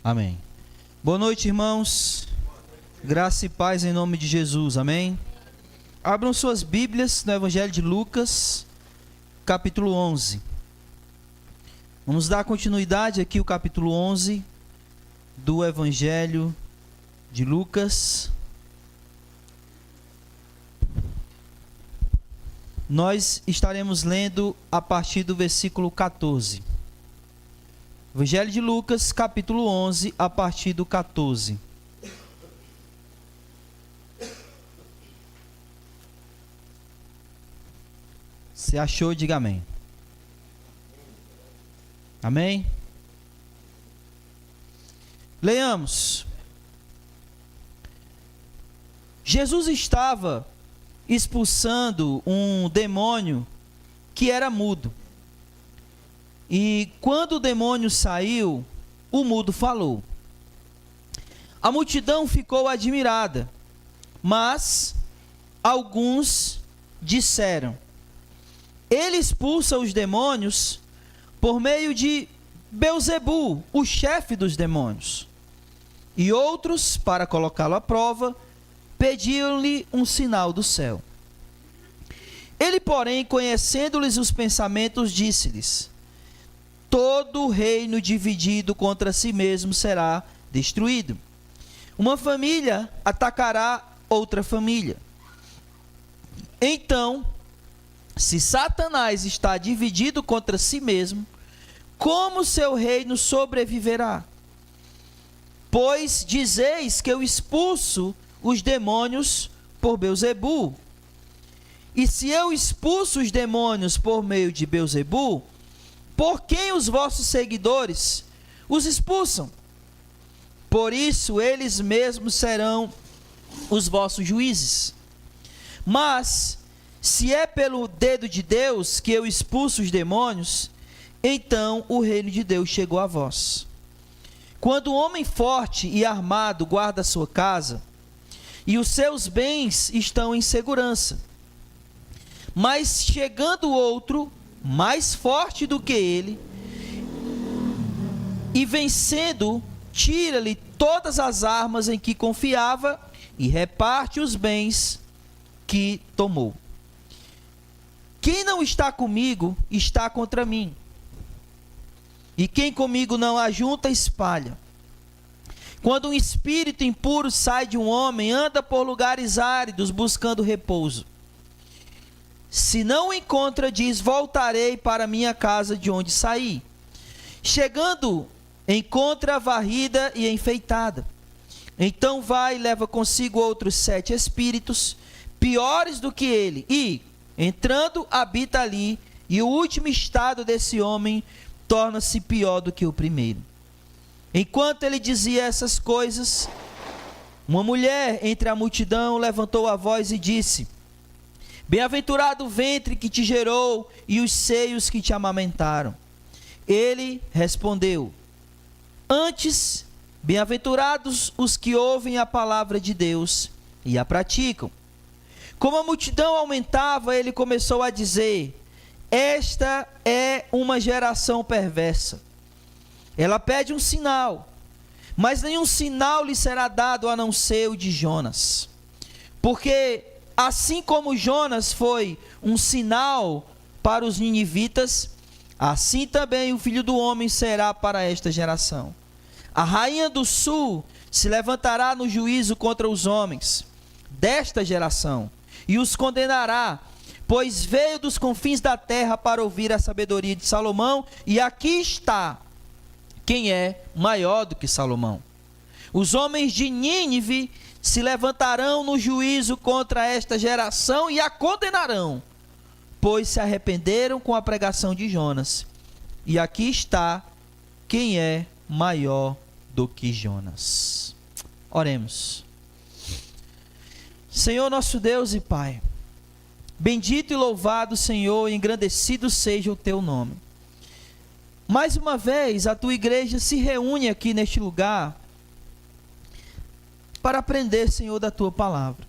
Amém. Boa noite, irmãos. Graça e paz em nome de Jesus. Amém. Abram suas Bíblias no Evangelho de Lucas, capítulo 11. Vamos dar continuidade aqui ao capítulo 11 do Evangelho de Lucas. Nós estaremos lendo a partir do versículo 14. Evangelho de Lucas, capítulo 11, a partir do 14. Se achou, diga amém. Amém? Leiamos. Jesus estava expulsando um demônio que era mudo. E quando o demônio saiu, o mudo falou. A multidão ficou admirada, mas alguns disseram: ele expulsa os demônios por meio de Belzebu, o chefe dos demônios. E outros, para colocá-lo à prova, pediam-lhe um sinal do céu. Ele, porém, conhecendo-lhes os pensamentos, disse-lhes: todo reino dividido contra si mesmo será destruído. Uma família atacará outra família. Então, se Satanás está dividido contra si mesmo, como seu reino sobreviverá? Pois dizeis que eu expulso os demônios por Belzebu. E se eu expulso os demônios por meio de Belzebu, por quem os vossos seguidores os expulsam? Por isso eles mesmos serão os vossos juízes. Mas se é pelo dedo de Deus que eu expulso os demônios, então o reino de Deus chegou a vós. Quando um homem forte e armado guarda a sua casa, e os seus bens estão em segurança, mas chegando outro mais forte do que ele, e vencendo, tira-lhe todas as armas em que confiava e reparte os bens que tomou. Quem não está comigo, está contra mim. E quem comigo não ajunta, espalha. Quando um espírito impuro sai de um homem, anda por lugares áridos, buscando repouso. Se não o encontra, diz: voltarei para minha casa de onde saí. Chegando, encontra varrida e enfeitada. Então vai e leva consigo outros 7 espíritos, piores do que ele, e, entrando, habita ali, e o último estado desse homem torna-se pior do que o primeiro. Enquanto ele dizia essas coisas, uma mulher entre a multidão levantou a voz e disse: bem-aventurado o ventre que te gerou e os seios que te amamentaram. Ele respondeu: antes, bem-aventurados os que ouvem a palavra de Deus e a praticam. Como a multidão aumentava, ele começou a dizer: esta é uma geração perversa. Ela pede um sinal, mas nenhum sinal lhe será dado a não ser o de Jonas. Porque assim como Jonas foi um sinal para os ninivitas, assim também o Filho do Homem será para esta geração. A rainha do sul se levantará no juízo contra os homens desta geração e os condenará, pois veio dos confins da terra para ouvir a sabedoria de Salomão, e aqui está quem é maior do que Salomão. Os homens de Nínive se levantarão no juízo contra esta geração e a condenarão, pois se arrependeram com a pregação de Jonas. E aqui está quem é maior do que Jonas. Oremos. Senhor nosso Deus e Pai, bendito e louvado, Senhor, e engrandecido seja o teu nome. Mais uma vez, a tua igreja se reúne aqui neste lugar para aprender, Senhor, da tua palavra,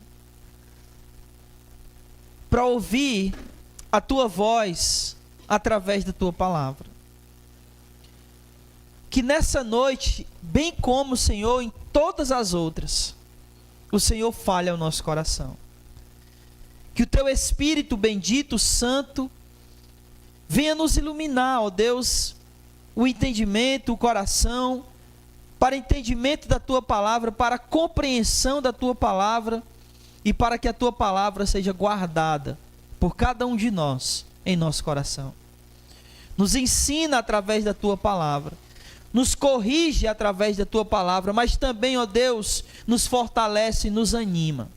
para ouvir a tua voz através da tua palavra. que nessa noite, bem como, Senhor, em todas as outras, o Senhor fale ao nosso coração. Que o Teu Espírito bendito, santo, venha nos iluminar, ó Deus, o entendimento, o coração, para entendimento da Tua palavra, para compreensão da Tua palavra e para que a Tua palavra seja guardada por cada um de nós em nosso coração. Nos ensina através da Tua palavra, nos corrige através da Tua palavra, mas também, ó Deus, nos fortalece e nos anima,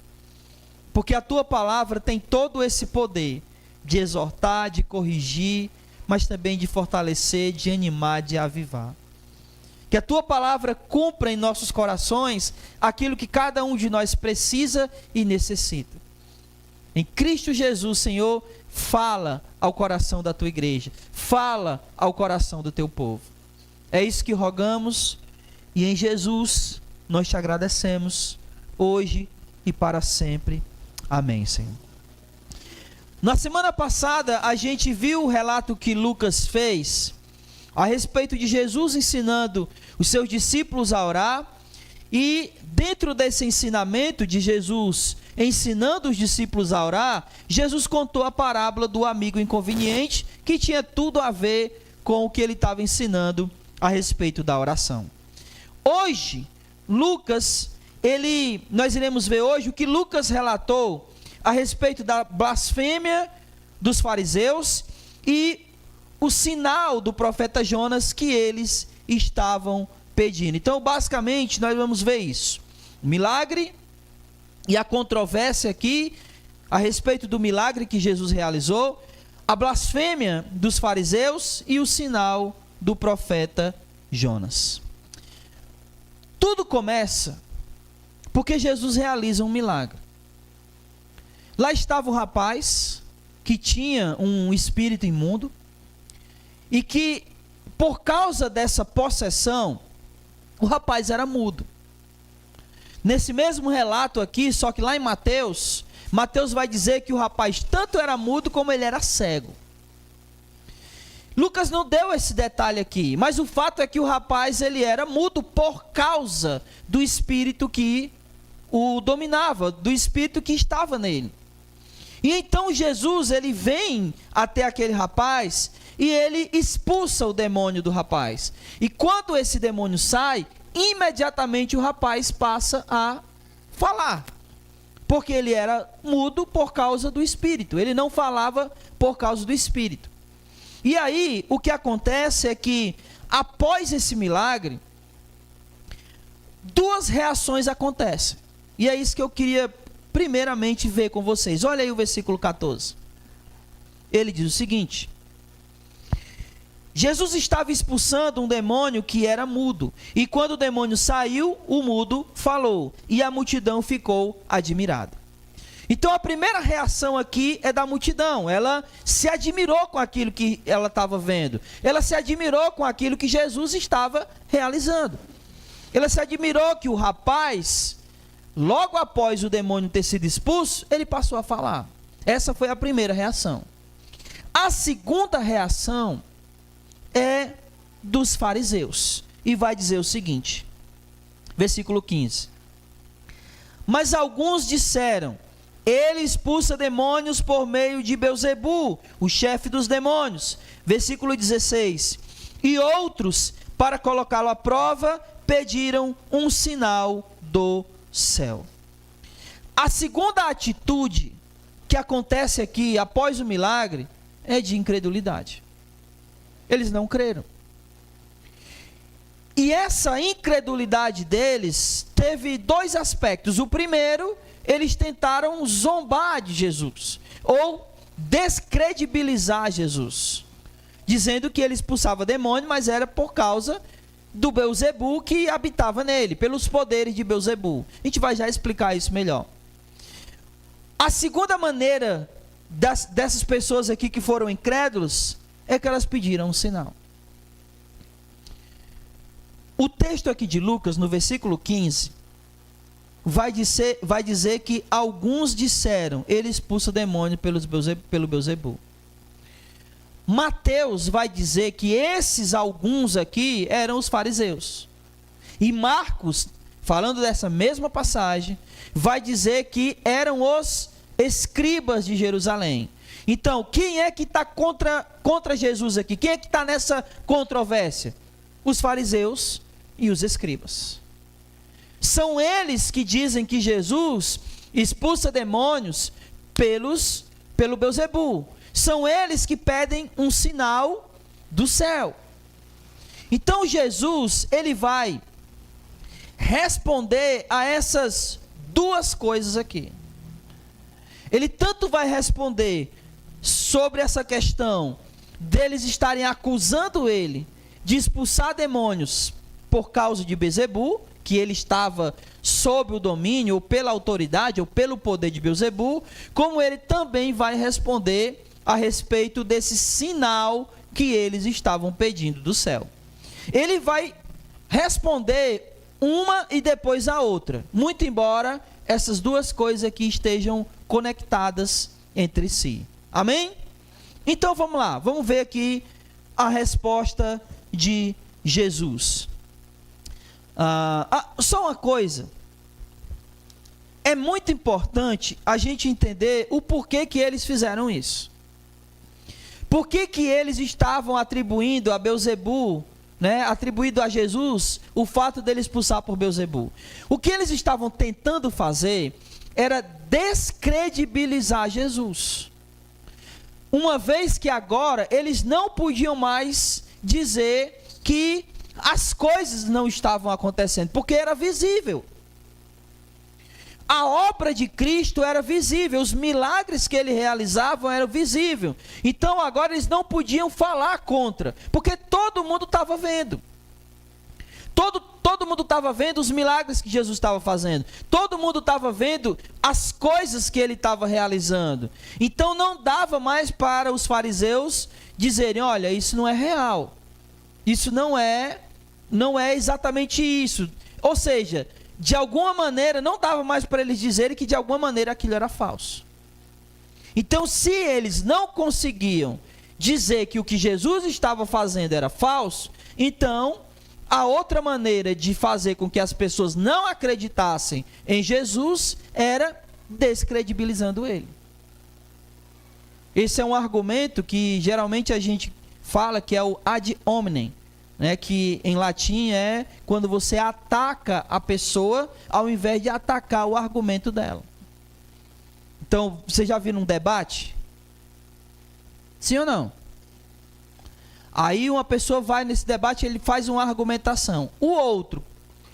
porque a Tua palavra tem todo esse poder de exortar, de corrigir, mas também de fortalecer, de animar, de avivar. Que a Tua palavra cumpra em nossos corações aquilo que cada um de nós precisa e necessita. Em Cristo Jesus, Senhor, fala ao coração da Tua igreja, fala ao coração do Teu povo. É isso que rogamos e em Jesus nós Te agradecemos, hoje e para sempre. Amém, Senhor. Na semana passada a gente viu o relato que Lucas fez a respeito de Jesus ensinando os seus discípulos a orar, e dentro desse ensinamento de Jesus ensinando os discípulos a orar, Jesus contou a parábola do amigo inconveniente, que tinha tudo a ver com o que ele estava ensinando a respeito da oração. Hoje, nós iremos ver hoje o que Lucas relatou a respeito da blasfêmia dos fariseus e o sinal do profeta Jonas que eles estavam pedindo. Então, basicamente, nós vamos ver isso. O milagre e a controvérsia aqui a respeito do milagre que Jesus realizou, a blasfêmia dos fariseus e o sinal do profeta Jonas. Tudo começa porque Jesus realiza um milagre. Lá estava o rapaz que tinha um espírito imundo e que, por causa dessa possessão, o rapaz era mudo. Nesse mesmo relato aqui, só que lá em Mateus vai dizer que o rapaz tanto era mudo como ele era cego. Lucas não deu esse detalhe aqui, mas o fato é que o rapaz ele era mudo por causa do espírito que o dominava, do espírito que estava nele. E então Jesus ele vem até aquele rapaz e ele expulsa o demônio do rapaz. E quando esse demônio sai, imediatamente o rapaz passa a falar, porque ele era mudo por causa do espírito, ele não falava por causa do espírito. E aí, o que acontece é que, após esse milagre, duas reações acontecem. E é isso que eu queria primeiramente ver com vocês. Olha aí o versículo 14. Ele diz o seguinte: Jesus estava expulsando um demônio que era mudo, e quando o demônio saiu, o mudo falou, e a multidão ficou admirada. Então a primeira reação aqui é da multidão. Ela se admirou com aquilo que ela estava vendo, ela se admirou com aquilo que Jesus estava realizando. Ela se admirou que o rapaz, logo após o demônio ter sido expulso, ele passou a falar. Essa foi a primeira reação. A segunda reação é dos fariseus, e vai dizer o seguinte, versículo 15: mas alguns disseram, ele expulsa demônios por meio de Belzebu, o chefe dos demônios. Versículo 16: e outros, para colocá-lo à prova, pediram um sinal do céu. A segunda atitude que acontece aqui após o milagre é de incredulidade. Eles não creram. E essa incredulidade deles teve dois aspectos. O primeiro, eles tentaram zombar de Jesus, ou descredibilizar Jesus, dizendo que ele expulsava demônio, mas era por causa do Belzebu que habitava nele, pelos poderes de Belzebu. A gente vai já explicar isso melhor. A segunda maneira dessas pessoas aqui que foram incrédulos é que elas pediram um sinal. O texto aqui de Lucas, no versículo 15, vai dizer que alguns disseram, ele expulsa o demônio pelo Belzebu. Mateus vai dizer que esses alguns aqui eram os fariseus. E Marcos, falando dessa mesma passagem, vai dizer que eram os escribas de Jerusalém. Então, quem é que está contra Jesus aqui? Quem é que está nessa controvérsia? Os fariseus e os escribas. São eles que dizem que Jesus expulsa demônios pelo Beelzebu. São eles que pedem um sinal do céu. Então Jesus, ele vai responder a essas duas coisas aqui. Ele tanto vai responder sobre essa questão deles estarem acusando ele de expulsar demônios por causa de Beelzebu, que ele estava sob o domínio, ou pela autoridade, ou pelo poder de Beelzebu, como ele também vai responder a respeito desse sinal que eles estavam pedindo do céu. Ele vai responder uma e depois a outra, muito embora essas duas coisas aqui estejam conectadas entre si. Amém? Então vamos lá, vamos ver aqui a resposta de Jesus. Só uma coisa, é muito importante a gente entender o porquê que eles fizeram isso. Por que que eles estavam atribuindo a Beelzebu, atribuído a Jesus, o fato dele expulsar por Beelzebu? O que eles estavam tentando fazer era descredibilizar Jesus. Uma vez que agora eles não podiam mais dizer que as coisas não estavam acontecendo, porque era visível. A obra de Cristo era visível, os milagres que ele realizava eram visíveis. Então agora eles não podiam falar contra, porque todo mundo estava vendo. Todo mundo estava vendo os milagres que Jesus estava fazendo. Todo mundo estava vendo as coisas que ele estava realizando. Então não dava mais para os fariseus dizerem: olha, isso não é real. Isso não é exatamente isso. Ou seja, de alguma maneira, não dava mais para eles dizerem que de alguma maneira aquilo era falso. Então, se eles não conseguiam dizer que o que Jesus estava fazendo era falso, então a outra maneira de fazer com que as pessoas não acreditassem em Jesus era descredibilizando ele. Esse é um argumento que geralmente a gente fala que é o ad hominem, que em latim é quando você ataca a pessoa ao invés de atacar o argumento dela. Então, vocês já viram um debate? Sim ou não? Aí uma pessoa vai nesse debate, ele faz uma argumentação. O outro,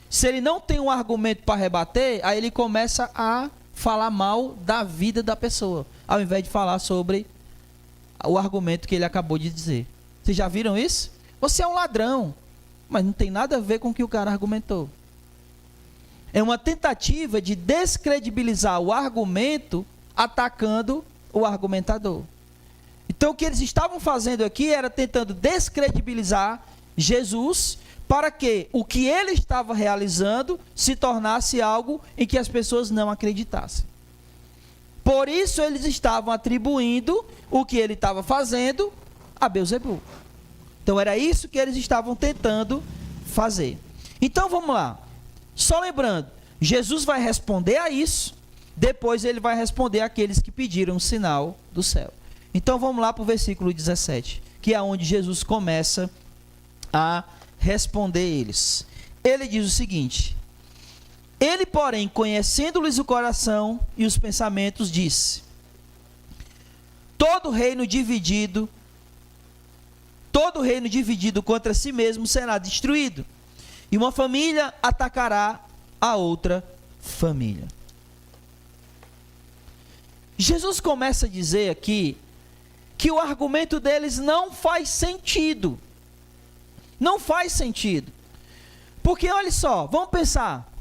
se ele não tem um argumento para rebater, aí ele começa a falar mal da vida da pessoa, ao invés de falar sobre o argumento que ele acabou de dizer. Vocês já viram isso? Você é um ladrão, mas não tem nada a ver com o que o cara argumentou. É uma tentativa de descredibilizar o argumento atacando o argumentador. Então o que eles estavam fazendo aqui era tentando descredibilizar Jesus para que o que ele estava realizando se tornasse algo em que as pessoas não acreditassem. Por isso eles estavam atribuindo o que ele estava fazendo a Beelzebu. Então era isso que eles estavam tentando fazer. Então vamos lá. Só lembrando, Jesus vai responder a isso, depois ele vai responder àqueles que pediram um sinal do céu. Então vamos lá para o versículo 17, que é onde Jesus começa a responder eles. Ele diz o seguinte: ele, porém, conhecendo-lhes o coração e os pensamentos, disse: todo reino dividido contra si mesmo será destruído, e uma família atacará a outra família. Jesus começa a dizer aqui que o argumento deles não faz sentido. Não faz sentido. Porque olha só, vamos pensar.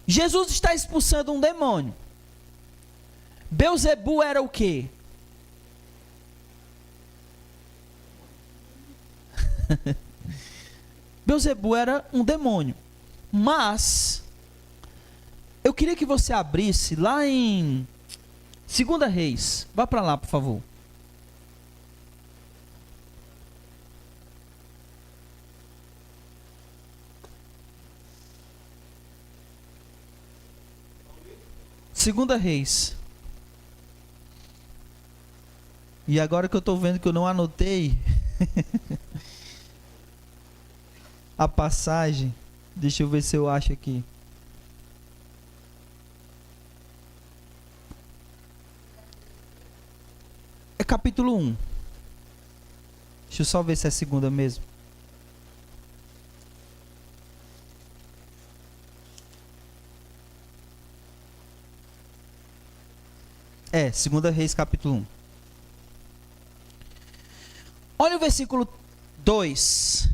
Jesus está expulsando um demônio. Beelzebu era o quê? Beelzebu era um demônio. Mas eu queria que você abrisse lá em 2 Reis. Vá para lá, por favor. Segunda Reis. E agora que eu estou vendo que eu não anotei a passagem, deixa eu ver se eu acho aqui. É capítulo 1. Deixa eu só ver se é segunda mesmo. É, segunda Reis, capítulo 1. Olha o versículo 2.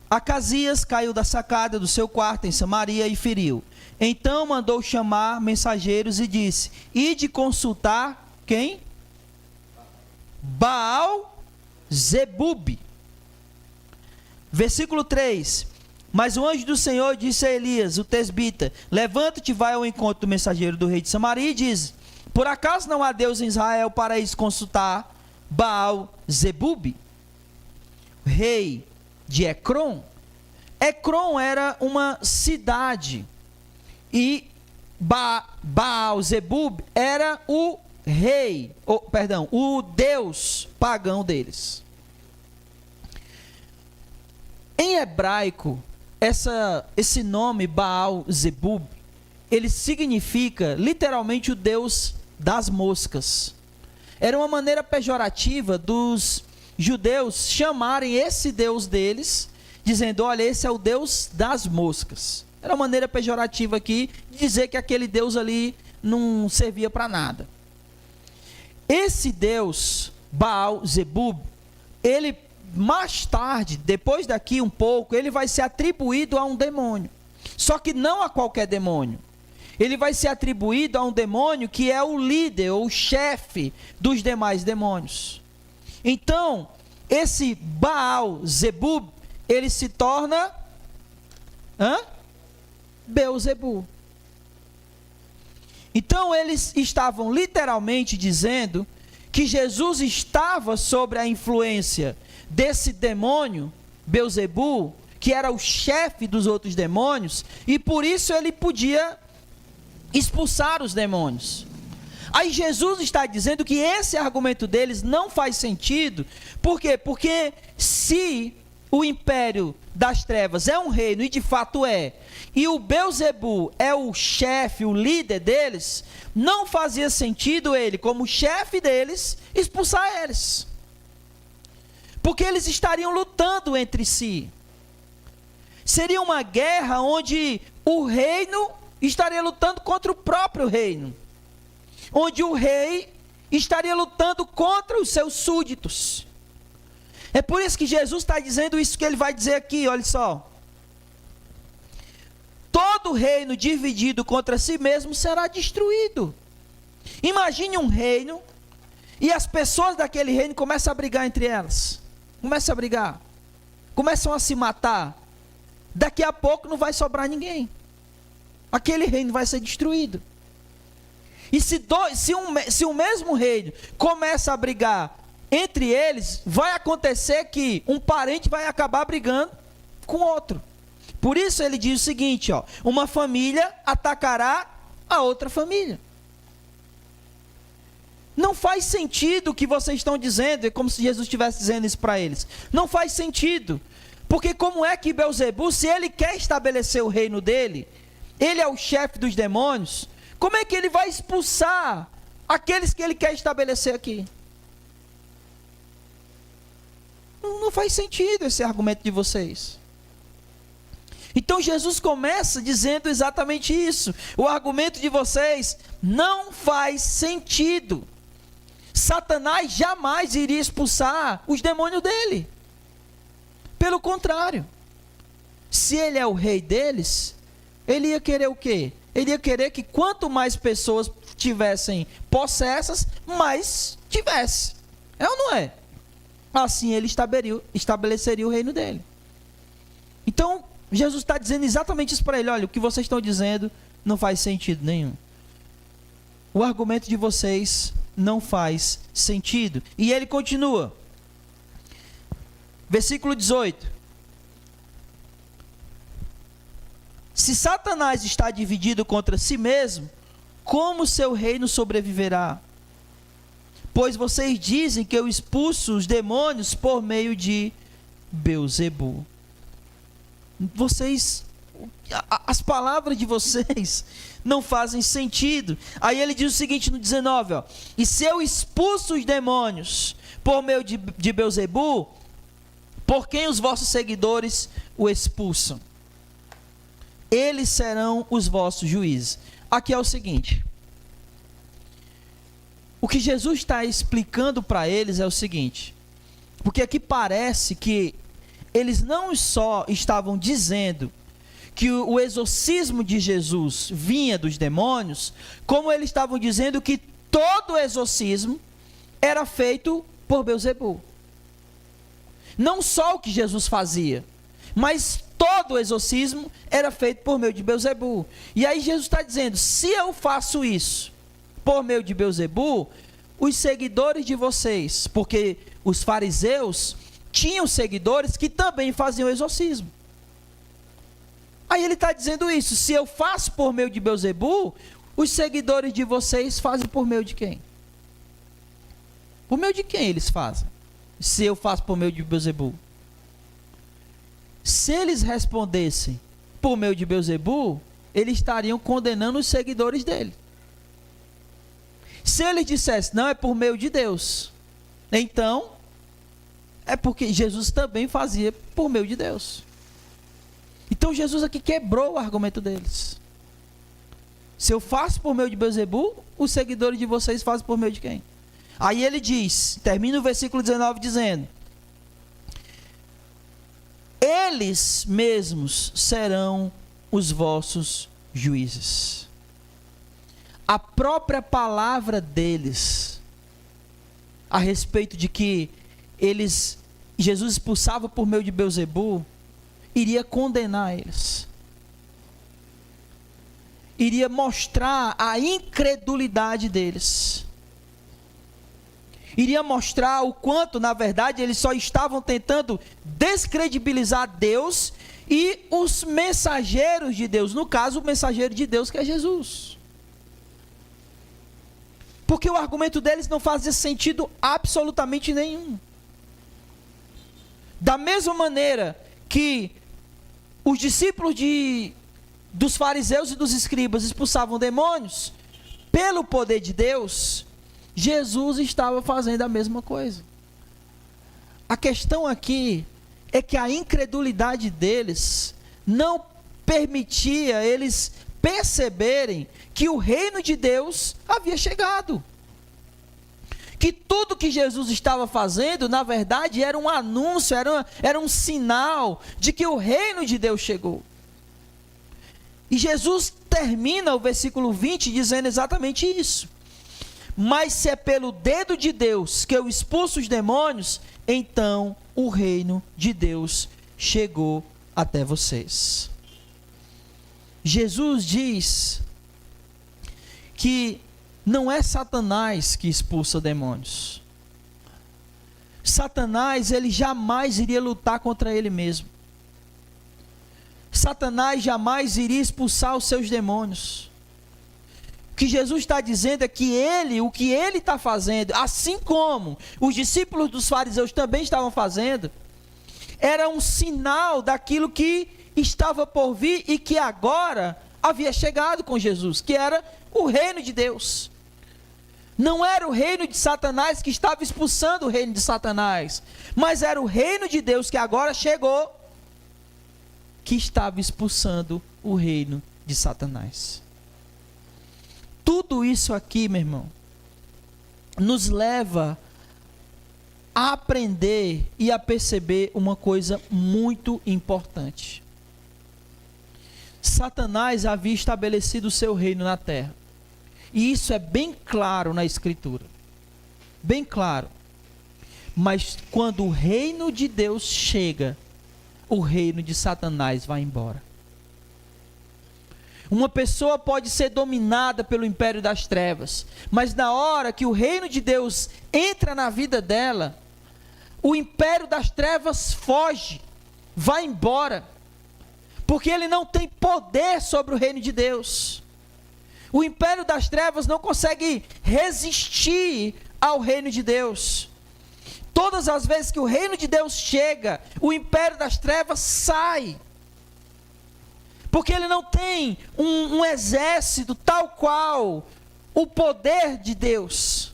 Acasias caiu da sacada do seu quarto em Samaria e feriu. Então mandou chamar mensageiros e disse: ide consultar quem? Baal-zebub. Versículo 3. Mas o anjo do Senhor disse a Elias, o tesbita: levanta-te, vai ao encontro do mensageiro do rei de Samaria e diz: por acaso não há Deus em Israel para ir consultar Baal-zebub, rei de Ecrom? Ecrom era uma cidade e Baal-zebub era o rei, o deus pagão deles. Em hebraico, esse nome Baal-zebub, ele significa literalmente o deus das moscas. Era uma maneira pejorativa dos judeus chamarem esse deus deles, dizendo: olha, esse é o deus das moscas. Era uma maneira pejorativa aqui de dizer que aquele deus ali não servia para nada. Esse deus Baal-zebub, ele mais tarde, depois daqui um pouco, ele vai ser atribuído a um demônio. Só que não a qualquer demônio. Ele vai ser atribuído a um demônio que é o líder, ou o chefe dos demais demônios. Então, esse Baal-zebub, ele se torna Beelzebu. Então, eles estavam literalmente dizendo que Jesus estava sobre a influência desse demônio, Beelzebu, que era o chefe dos outros demônios, e por isso ele podia expulsar os demônios. Aí Jesus está dizendo que esse argumento deles não faz sentido. Por quê? Porque se o império das trevas é um reino, e de fato é, e o Beelzebu é o chefe, o líder deles, não fazia sentido ele, como chefe deles, expulsar eles. Porque eles estariam lutando entre si. Seria uma guerra onde o reino estaria lutando contra o próprio reino. Onde o rei estaria lutando contra os seus súditos. É por isso que Jesus está dizendo isso que ele vai dizer aqui, olha só. Todo reino dividido contra si mesmo será destruído. Imagine um reino e as pessoas daquele reino começam a brigar entre elas. Começam a brigar. Começam a se matar. Daqui a pouco não vai sobrar ninguém. Aquele reino vai ser destruído. E se o mesmo reino começa a brigar entre eles, vai acontecer que um parente vai acabar brigando com outro. Por isso ele diz o seguinte, ó: uma família atacará a outra família. Não faz sentido o que vocês estão dizendo, é como se Jesus estivesse dizendo isso para eles. Não faz sentido, porque como é que Beelzebu, se ele quer estabelecer o reino dele, ele é o chefe dos demônios, como é que ele vai expulsar aqueles que ele quer estabelecer aqui? Não faz sentido esse argumento de vocês. Então Jesus começa dizendo exatamente isso. O argumento de vocês não faz sentido. Satanás jamais iria expulsar os demônios dele. Pelo contrário, se ele é o rei deles, ele ia querer o quê? Ele ia querer que quanto mais pessoas tivessem possessas, mais tivesse. É ou não é? Assim ele estabeleceria o reino dele. Então, Jesus está dizendo exatamente isso para ele. Olha, o que vocês estão dizendo não faz sentido nenhum. O argumento de vocês não faz sentido. E ele continua. Versículo 18. Se Satanás está dividido contra si mesmo, como seu reino sobreviverá? Pois vocês dizem que eu expulso os demônios por meio de Beelzebu. As palavras de vocês não fazem sentido. Aí ele diz o seguinte no 19, ó, e se eu expulso os demônios por meio de Beelzebu, por quem os vossos seguidores o expulsam? Eles serão os vossos juízes. Aqui é o seguinte, o que Jesus está explicando para eles é o seguinte, porque aqui parece que eles não só estavam dizendo que o exorcismo de Jesus vinha dos demônios, como eles estavam dizendo que todo exorcismo era feito por Beelzebu. Não só o que Jesus fazia, mas todo o exorcismo era feito por meio de Beelzebu. E aí Jesus está dizendo, se eu faço isso por meio de Beelzebu, os seguidores de vocês, porque os fariseus tinham seguidores que também faziam exorcismo. Aí ele está dizendo isso, se eu faço por meio de Beelzebu, os seguidores de vocês fazem por meio de quem? Por meio de quem eles fazem? Se eu faço por meio de Beelzebu? Se eles respondessem por meio de Beelzebu, eles estariam condenando os seguidores dele. Se eles dissessem, não, é por meio de Deus, então, é porque Jesus também fazia por meio de Deus. Então Jesus aqui quebrou o argumento deles. Se eu faço por meio de Beelzebu, os seguidores de vocês fazem por meio de quem? Aí ele diz, termina o versículo 19 dizendo, eles mesmos serão os vossos juízes. A própria palavra deles, a respeito de que Jesus expulsava por meio de Beelzebu, iria condenar eles. Iria mostrar a incredulidade deles. Iria mostrar o quanto, na verdade, eles só estavam tentando descredibilizar Deus e os mensageiros de Deus. No caso, o mensageiro de Deus que é Jesus. Porque o argumento deles não fazia sentido absolutamente nenhum. Da mesma maneira que os discípulos dos fariseus e dos escribas expulsavam demônios, pelo poder de Deus, Jesus estava fazendo a mesma coisa. A questão aqui é que a incredulidade deles não permitia eles perceberem que o reino de Deus havia chegado. Que tudo que Jesus estava fazendo, na verdade, era um anúncio, era um sinal de que o reino de Deus chegou. E Jesus termina o versículo 20 dizendo exatamente isso. Mas se é pelo dedo de Deus que eu expulso os demônios, então o reino de Deus chegou até vocês. Jesus diz que não é Satanás que expulsa demônios. Satanás, ele jamais iria lutar contra ele mesmo. Satanás jamais iria expulsar os seus demônios. O que Jesus está dizendo é que o que ele está fazendo, assim como os discípulos dos fariseus também estavam fazendo, era um sinal daquilo que estava por vir e que agora havia chegado com Jesus, que era o reino de Deus. Não era o reino de Satanás que estava expulsando o reino de Satanás, mas era o reino de Deus que agora chegou, que estava expulsando o reino de Satanás. Tudo isso aqui, meu irmão, nos leva a aprender e a perceber uma coisa muito importante. Satanás havia estabelecido o seu reino na terra. E isso é bem claro na Escritura. Bem claro. Mas quando o reino de Deus chega, o reino de Satanás vai embora. Uma pessoa pode ser dominada pelo império das trevas, mas na hora que o reino de Deus entra na vida dela, o império das trevas foge, vai embora. porque ele não tem poder sobre o reino de Deus. O império das trevas não consegue resistir ao reino de Deus. Todas as vezes que o reino de Deus chega, o império das trevas sai. Porque ele não tem um exército tal qual o poder de Deus.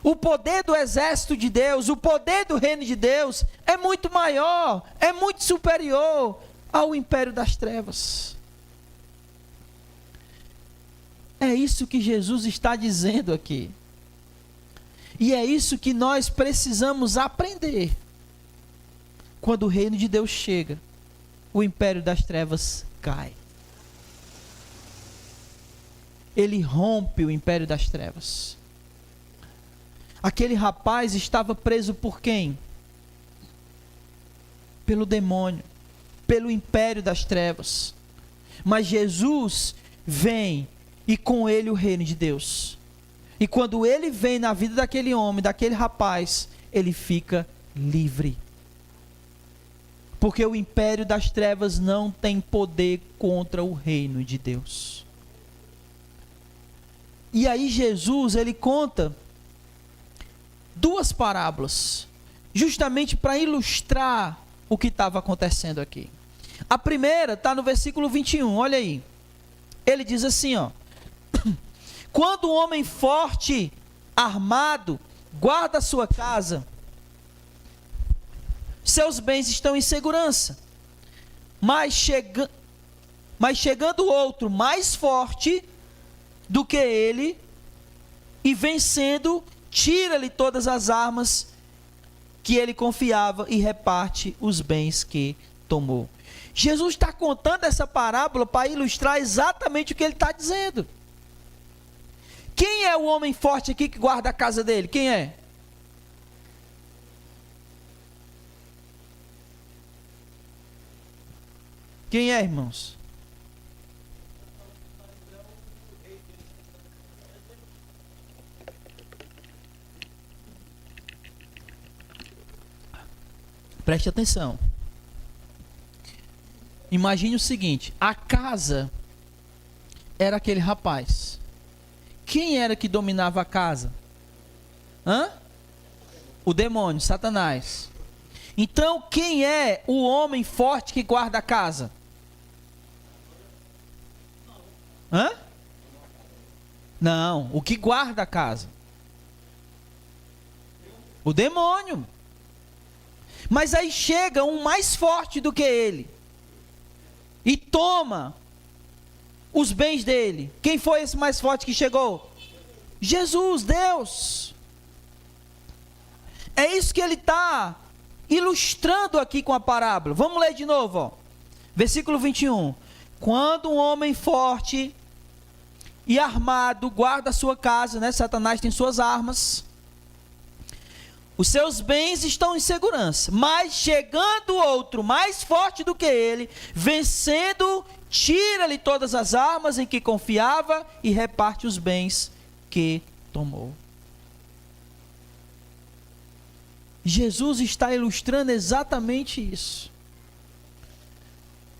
O poder do exército de Deus, o poder do reino de Deus é muito maior, é muito superior ao império das trevas. É isso que Jesus está dizendo aqui. E é isso que nós precisamos aprender. Quando o reino de Deus chega, o império das trevas cai. Ele rompe o império das trevas. Aquele rapaz estava preso por quem? Pelo demônio, pelo império das trevas. Mas Jesus vem e com ele o reino de Deus. E quando ele vem na vida daquele homem, daquele rapaz, ele fica livre. Porque o império das trevas não tem poder contra o reino de Deus. E aí Jesus, ele conta duas parábolas, justamente para ilustrar o que estava acontecendo aqui. A primeira está no versículo 21, olha aí. Ele diz assim, ó: quando um homem forte, armado, guarda a sua casa, seus bens estão em segurança. Mas chegando outro mais forte do que ele, e vencendo, tira-lhe todas as armas que ele confiava e reparte os bens que tomou. Jesus está contando essa parábola para ilustrar exatamente o que ele está dizendo. Quem é o homem forte aqui que guarda a casa dele? Quem é? Quem é, irmãos? Preste atenção. Imagine o seguinte: a casa era aquele rapaz. Quem era que dominava a casa? O demônio, Satanás. Então, quem é o homem forte que guarda a casa? Não, o que guarda a casa? O demônio. Mas aí chega um mais forte do que ele e toma os bens dele. Quem foi esse mais forte que chegou? Jesus, Deus. É isso que ele está ilustrando aqui com a parábola. Vamos ler de novo, ó. Versículo 21. Quando um homem forte e armado guarda a sua casa, né? Satanás tem suas armas. Os seus bens estão em segurança. Mas chegando outro mais forte do que ele, vencendo, tira-lhe todas as armas em que confiava e reparte os bens que tomou. Jesus está ilustrando exatamente isso.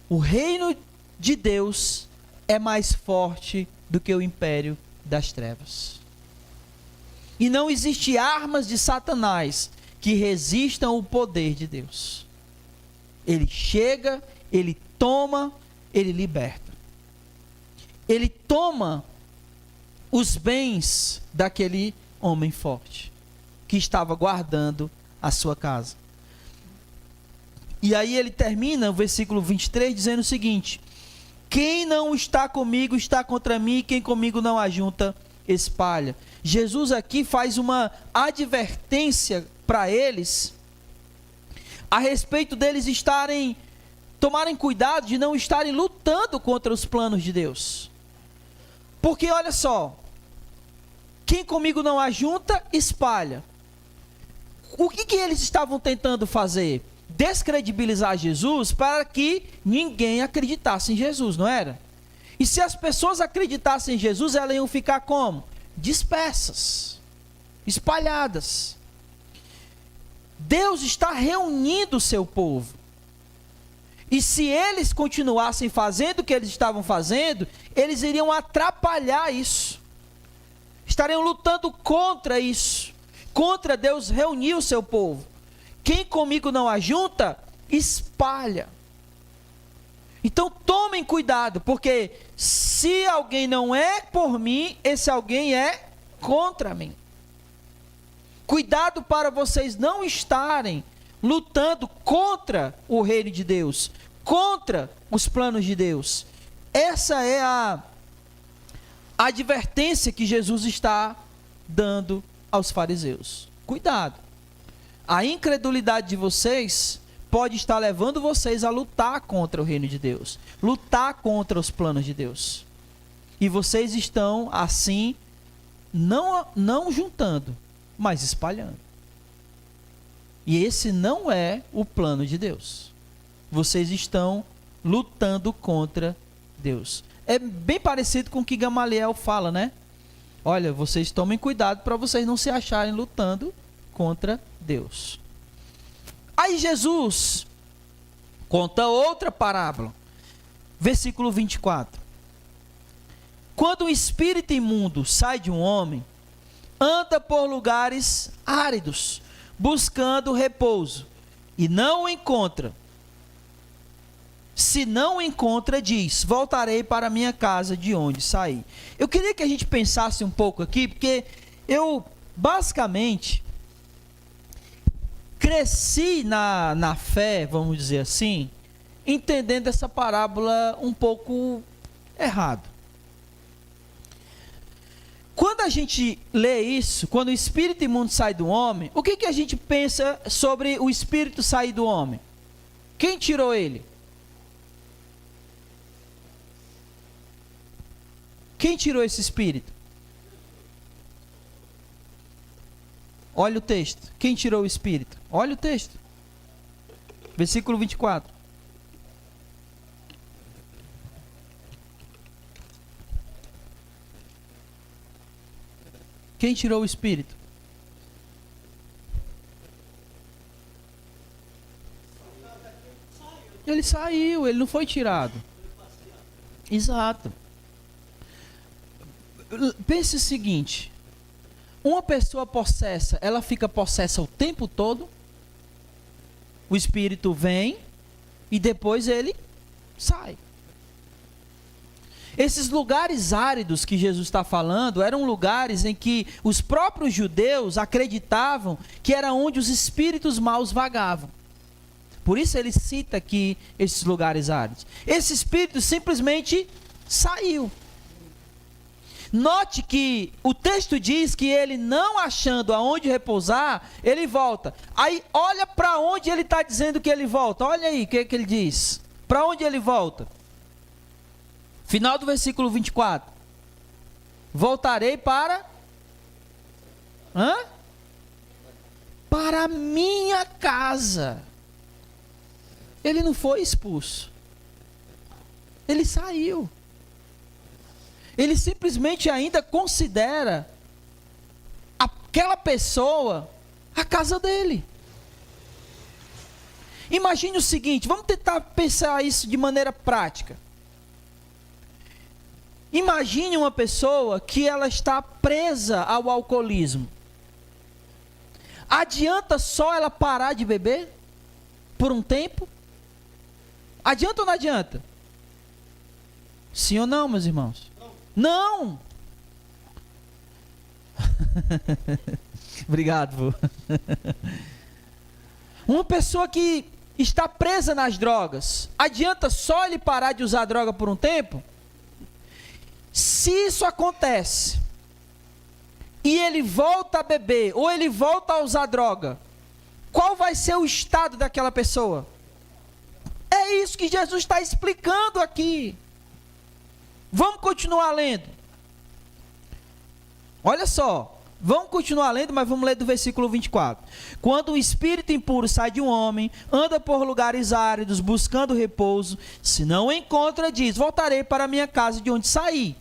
O reino de Deus é mais forte do que o império das trevas. E não existe armas de Satanás que resistam ao poder de Deus. Ele chega, ele toma, ele liberta. Ele toma os bens daquele homem forte que estava guardando a sua casa. E aí ele termina o versículo 23 dizendo o seguinte: quem não está comigo está contra mim, e quem comigo não ajunta, espalha. Jesus aqui faz uma advertência para eles a respeito deles tomarem cuidado de não estarem lutando contra os planos de Deus. Porque olha só, quem comigo não ajunta, espalha. O que eles estavam tentando fazer? Descredibilizar Jesus para que ninguém acreditasse em Jesus, não era? E se as pessoas acreditassem em Jesus, elas iam ficar como? Dispersas, espalhadas. Deus está reunindo o seu povo. E se eles continuassem fazendo o que eles estavam fazendo, eles iriam atrapalhar isso. Estariam lutando contra isso. Contra Deus reunir o seu povo. Quem comigo não ajunta, espalha. Então tomem cuidado, porque se alguém não é por mim, esse alguém é contra mim. Cuidado para vocês não estarem lutando contra o reino de Deus, contra os planos de Deus. Essa é a advertência que Jesus está dando aos fariseus. Cuidado. A incredulidade de vocês pode estar levando vocês a lutar contra o reino de Deus, lutar contra os planos de Deus. E vocês estão assim, não juntando, mas espalhando. E esse não é o plano de Deus. Vocês estão lutando contra Deus. É bem parecido com o que Gamaliel fala, né? Olha, vocês tomem cuidado para vocês não se acharem lutando contra Deus. Aí Jesus conta outra parábola. Versículo 24. Quando o espírito imundo sai de um homem, anda por lugares áridos, buscando repouso, e não o encontra. Se não o encontra, diz: voltarei para a minha casa de onde saí. Eu queria que a gente pensasse um pouco aqui, porque eu basicamente cresci na fé, vamos dizer assim, entendendo essa parábola um pouco errado. Quando a gente lê isso, quando o espírito imundo sai do homem, o que a gente pensa sobre o espírito sair do homem? Quem tirou ele? Quem tirou esse espírito? Olha o texto. Quem tirou o espírito? Olha o texto. Versículo 24. Quem tirou o espírito? Ele saiu, ele não foi tirado. Exato. Pense o seguinte: uma pessoa possessa, ela fica possessa o tempo todo? O espírito vem e depois ele sai. Esses lugares áridos que Jesus está falando eram lugares em que os próprios judeus acreditavam que era onde os espíritos maus vagavam. Por isso ele cita aqui esses lugares áridos. Esse espírito simplesmente saiu. Note que o texto diz que ele, não achando aonde repousar, ele volta. Aí olha para onde ele está dizendo que ele volta. Olha aí o que ele diz. Para onde ele volta? Final do versículo 24. Voltarei para... para a minha casa. Ele não foi expulso. Ele saiu. Ele simplesmente ainda considera aquela pessoa a casa dele. Imagine o seguinte, vamos tentar pensar isso de maneira prática. Imagine uma pessoa que ela está presa ao alcoolismo. Adianta só ela parar de beber por um tempo? Adianta ou não adianta? Sim ou não, meus irmãos? Não! Obrigado, vô. Uma pessoa que está presa nas drogas, adianta só ele parar de usar droga por um tempo? Se isso acontece e ele volta a beber ou ele volta a usar droga, qual vai ser o estado daquela pessoa? É isso que Jesus está explicando aqui. Vamos continuar lendo. Olha só, vamos continuar lendo, mas vamos ler do versículo 24. Quando o espírito impuro sai de um homem, anda por lugares áridos, buscando repouso, se não o encontra, diz: voltarei para a minha casa de onde saí.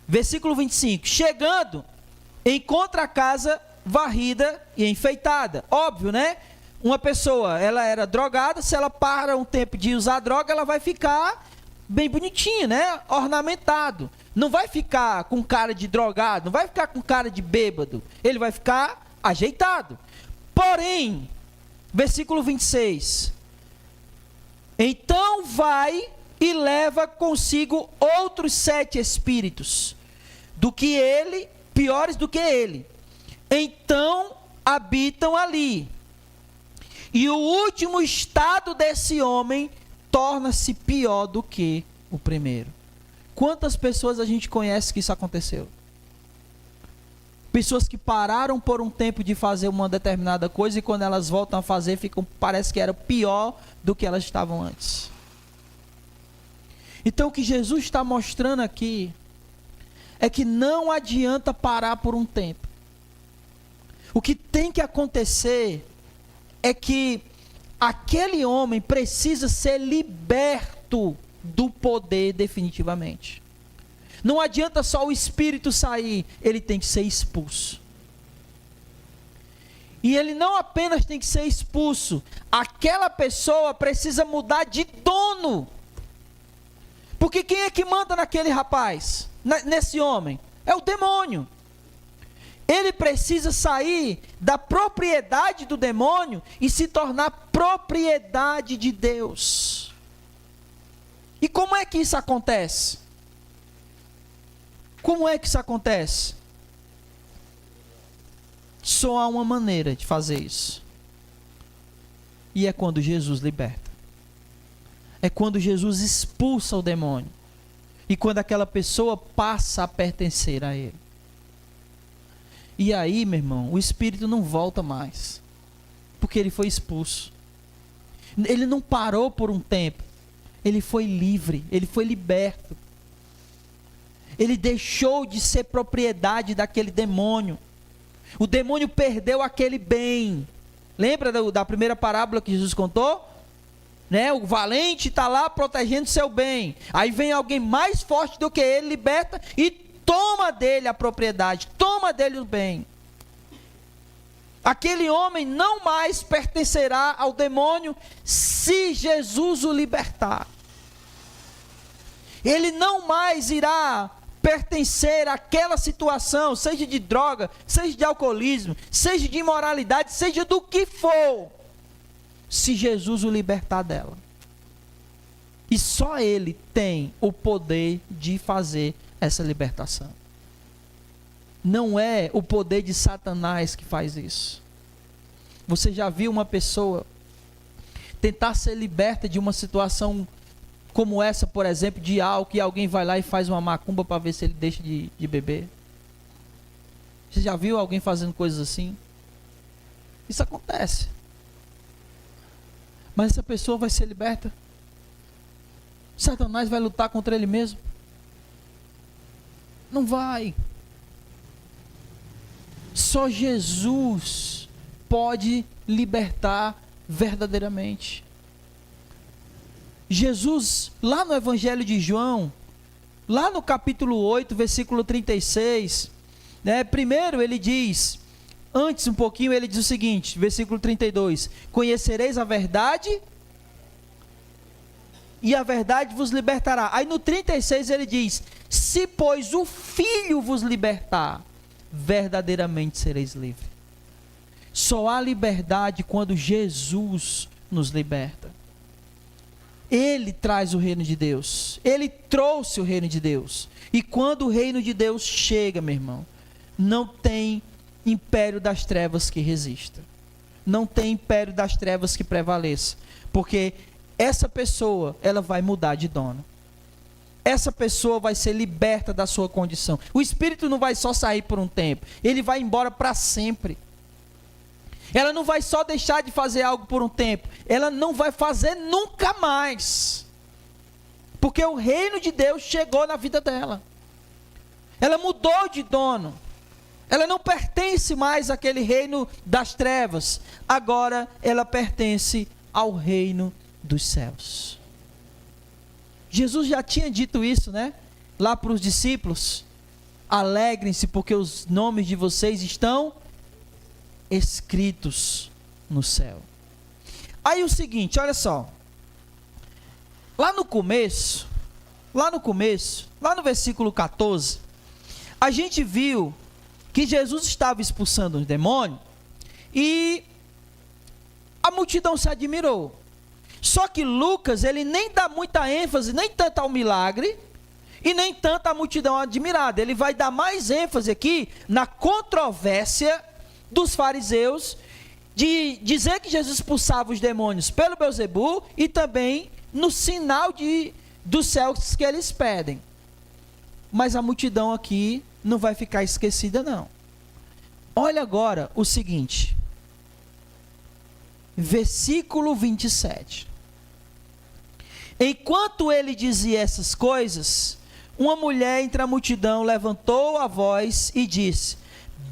Versículo 25. Chegando, encontra a casa varrida e enfeitada. Óbvio, né? uma pessoa, ela era drogada, se ela para um tempo de usar droga, ela vai ficar bem bonitinha, né? Ornamentado. Não vai ficar com cara de drogado, não vai ficar com cara de bêbado. Ele vai ficar ajeitado. Porém, versículo 26. Então vai e leva consigo outros 7 espíritos, do que ele, piores do que ele. Então habitam ali. E o último estado desse homem torna-se pior do que o primeiro. Quantas pessoas a gente conhece que isso aconteceu? Pessoas que pararam por um tempo de fazer uma determinada coisa e quando elas voltam a fazer, parece que era pior do que elas estavam antes. Então o que Jesus está mostrando aqui é que não adianta parar por um tempo. O que tem que acontecer é que aquele homem precisa ser liberto do poder definitivamente. Não adianta só o espírito sair, ele tem que ser expulso. E ele não apenas tem que ser expulso, aquela pessoa precisa mudar de dono. Porque quem é que manda naquele rapaz, nesse homem? É o demônio. Ele precisa sair da propriedade do demônio e se tornar propriedade de Deus. E como é que isso acontece? Como é que isso acontece? Só há uma maneira de fazer isso. E é quando Jesus liberta. É quando Jesus expulsa o demônio. E quando aquela pessoa passa a pertencer a ele. E aí, meu irmão, o espírito não volta mais. Porque ele foi expulso. Ele não parou por um tempo. Ele foi livre, ele foi liberto. Ele deixou de ser propriedade daquele demônio. O demônio perdeu aquele bem. Lembra da primeira parábola que Jesus contou? Né? O valente está lá protegendo seu bem. Aí vem alguém mais forte do que ele, liberta e toma dele a propriedade, toma dele o bem. Aquele homem não mais pertencerá ao demônio se Jesus o libertar. Ele não mais irá pertencer àquela situação, seja de droga, seja de alcoolismo, seja de imoralidade, seja do que for, se Jesus o libertar dela. E só ele tem o poder de fazer essa libertação. Não é o poder de Satanás que faz isso. Você já viu uma pessoa tentar ser liberta de uma situação como essa, por exemplo, de álcool, e alguém vai lá e faz uma macumba para ver se ele deixa de beber? Você já viu alguém fazendo coisas assim? Isso acontece. Mas essa pessoa vai ser liberta? Satanás vai lutar contra ele mesmo? Não vai. Só Jesus pode libertar verdadeiramente. Jesus, lá no Evangelho de João, lá no capítulo 8, versículo 36, né, primeiro ele diz, antes um pouquinho ele diz o seguinte, versículo 32, conhecereis a verdade e a verdade vos libertará. Aí no 36 ele diz, se pois o Filho vos libertar, verdadeiramente sereis livres. Só há liberdade quando Jesus nos liberta. Ele traz o reino de Deus. Ele trouxe o reino de Deus. E quando o reino de Deus chega, meu irmão, não tem império das trevas que resista. Não tem império das trevas que prevaleça. Porque essa pessoa, ela vai mudar de dono. Essa pessoa vai ser liberta da sua condição. O espírito não vai só sair por um tempo. Ele vai embora para sempre. Ela não vai só deixar de fazer algo por um tempo. Ela não vai fazer nunca mais. Porque o reino de Deus chegou na vida dela. Ela mudou de dono. Ela não pertence mais àquele reino das trevas. Agora ela pertence ao reino dos céus. Jesus já tinha dito isso, né? Lá para os discípulos. Alegrem-se porque os nomes de vocês estão escritos no céu. Aí o seguinte, olha só. Lá no começo, lá no versículo 14, a gente viu que Jesus estava expulsando os demônios e a multidão se admirou. Só que Lucas, ele nem dá muita ênfase, nem tanto ao milagre, e nem tanto à multidão admirada. Ele vai dar mais ênfase aqui na controvérsia dos fariseus, de dizer que Jesus expulsava os demônios pelo Beelzebu, e também no sinal dos céus que eles pedem. Mas a multidão aqui não vai ficar esquecida, não. Olha agora o seguinte, versículo 27. Enquanto ele dizia essas coisas, uma mulher entre a multidão levantou a voz e disse: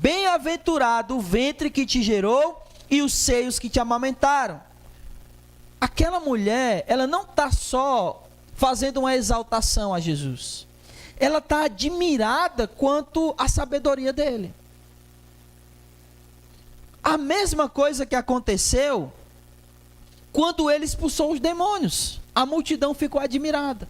bem-aventurado o ventre que te gerou e os seios que te amamentaram. Aquela mulher, ela não está só fazendo uma exaltação a Jesus, ela está admirada quanto à sabedoria dele. A mesma coisa que aconteceu quando ele expulsou os demônios. A multidão ficou admirada.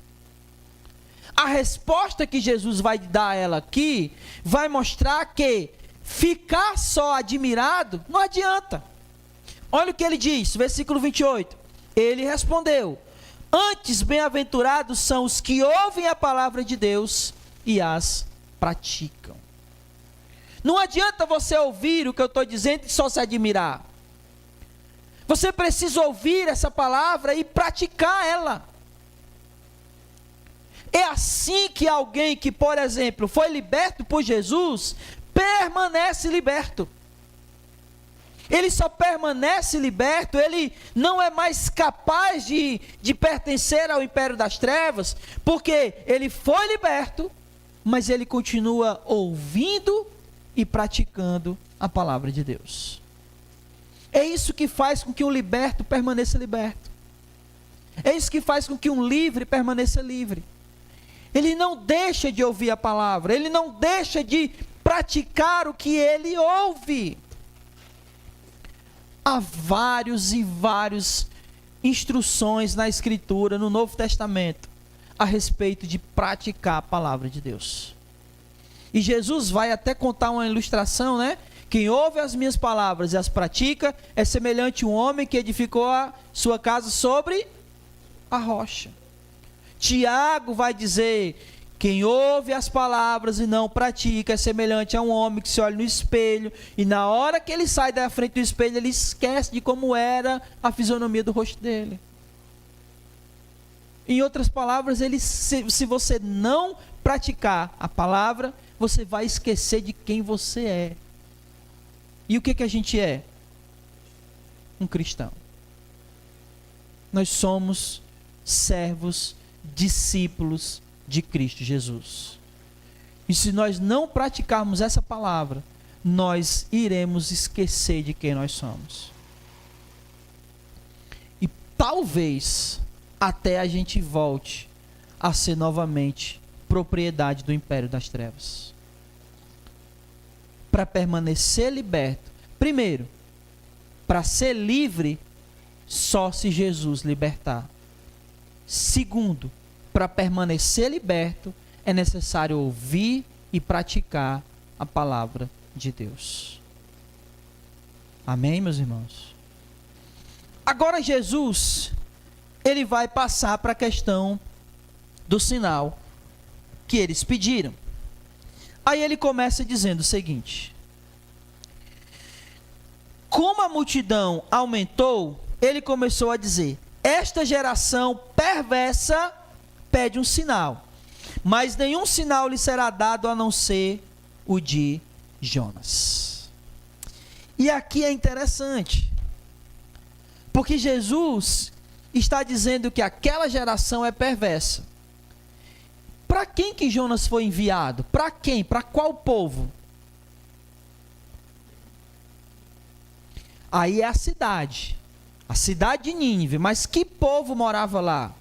A resposta que Jesus vai dar a ela aqui vai mostrar que ficar só admirado não adianta. Olha o que ele diz, versículo 28. Ele respondeu: antes bem-aventurados são os que ouvem a palavra de Deus e as praticam. Não adianta você ouvir o que eu estou dizendo e só se admirar. Você precisa ouvir essa palavra e praticar ela. É assim que alguém que, por exemplo, foi liberto por Jesus, permanece liberto. Ele só permanece liberto, ele não é mais capaz de pertencer ao império das trevas, porque ele foi liberto, mas ele continua ouvindo e praticando a palavra de Deus. É isso que faz com que um liberto permaneça liberto. É isso que faz com que um livre permaneça livre. Ele não deixa de ouvir a palavra, ele não deixa de praticar o que ele ouve. Há vários e vários instruções na Escritura, no Novo Testamento, a respeito de praticar a palavra de Deus. E Jesus vai até contar uma ilustração, né? Quem ouve as minhas palavras e as pratica é semelhante a um homem que edificou a sua casa sobre a rocha. Tiago vai dizer: quem ouve as palavras e não pratica é semelhante a um homem que se olha no espelho e na hora que ele sai da frente do espelho, ele esquece de como era a fisionomia do rosto dele. Em outras palavras, se você não praticar a palavra, você vai esquecer de quem você é. E o que a gente é? Um cristão. Nós somos servos, discípulos de Cristo Jesus. E se nós não praticarmos essa palavra, nós iremos esquecer de quem nós somos. E talvez até a gente volte a ser novamente propriedade do império das trevas. Para permanecer liberto, primeiro, para ser livre, só se Jesus libertar. Segundo, para permanecer liberto, é necessário ouvir e praticar a palavra de Deus. Amém, meus irmãos? Agora Jesus, ele vai passar para a questão do sinal que eles pediram. Aí ele começa dizendo o seguinte: como a multidão aumentou, ele começou a dizer: esta geração perversa pede um sinal, mas nenhum sinal lhe será dado a não ser o de Jonas. E aqui é interessante, porque Jesus está dizendo que aquela geração é perversa. Para quem que Jonas foi enviado? Para quem? Para qual povo? Aí é a cidade de Nínive. Mas que povo morava lá?